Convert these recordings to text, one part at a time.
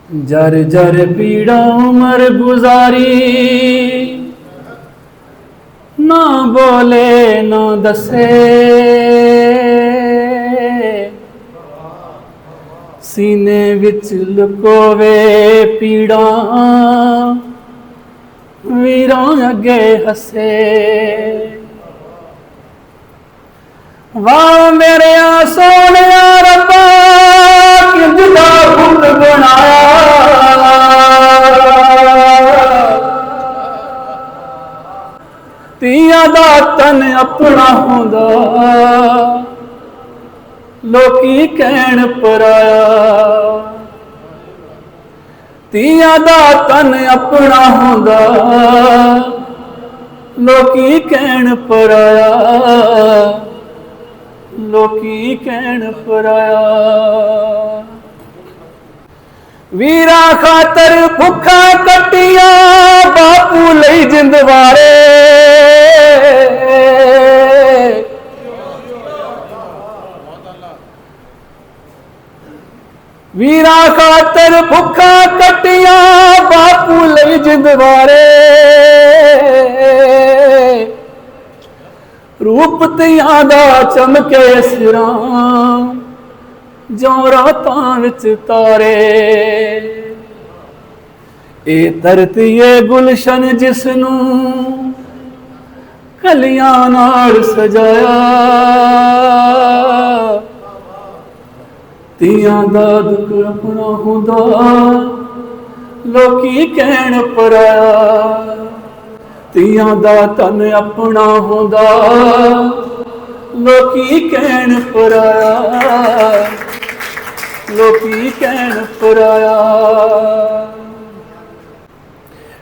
जर जर पीड़ा उमर गुजारी, ना बोले ना दसे, सीने विच लुकोवे पीड़ा, वीरां अगे हसे। वाह मेरे सोने रब्बा किंदा पुत बनाया, तियां दा तन अपना हुंदा लोकी कहण पराया। तियां दा तन अपना हुंदा लोकी कहण पराया, लोकी कहण पराया। वीरा खातर भुखा कटिया बापू लई जिंदवारे, वीरा खातर भुखा कटिया बापू लई जिंदवारे, रूप तियां दा चमके सिरां जो रातां विच तारे। ए धरती ए गुलशन जिसनूं कलियां नाल सजाया, तियां दा दुख अपना हुंदा लोकी कहण पराया। तियां दा तन अपना हुंदा लोकी कहण पराया, लोकी कहण पराया।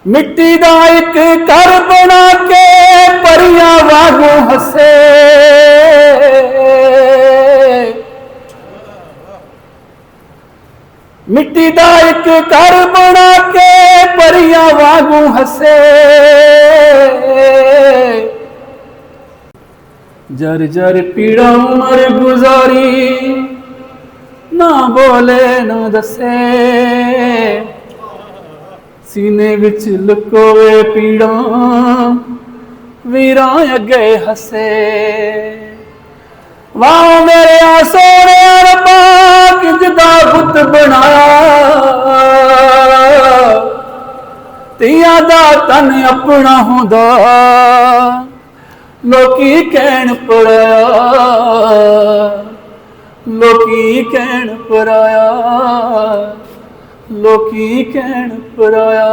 मिट्टी दा एक घर बना के परियां वांगू हसे, मिट्टी दा एक घर बना के परियां वांगू हसे। जर जर पीड़ा उमर गुजारी, ना बोले ना दसे, सीने विच लुकोवे पीड़ा, वीरां अगे हसे। वाह मेरे सोने रब्बा किंदा पुत बनाया, तियां दा तन अपना हुंदा लोकी कहण पराया, लोकी कहण पराया, लोकी कहण पराया।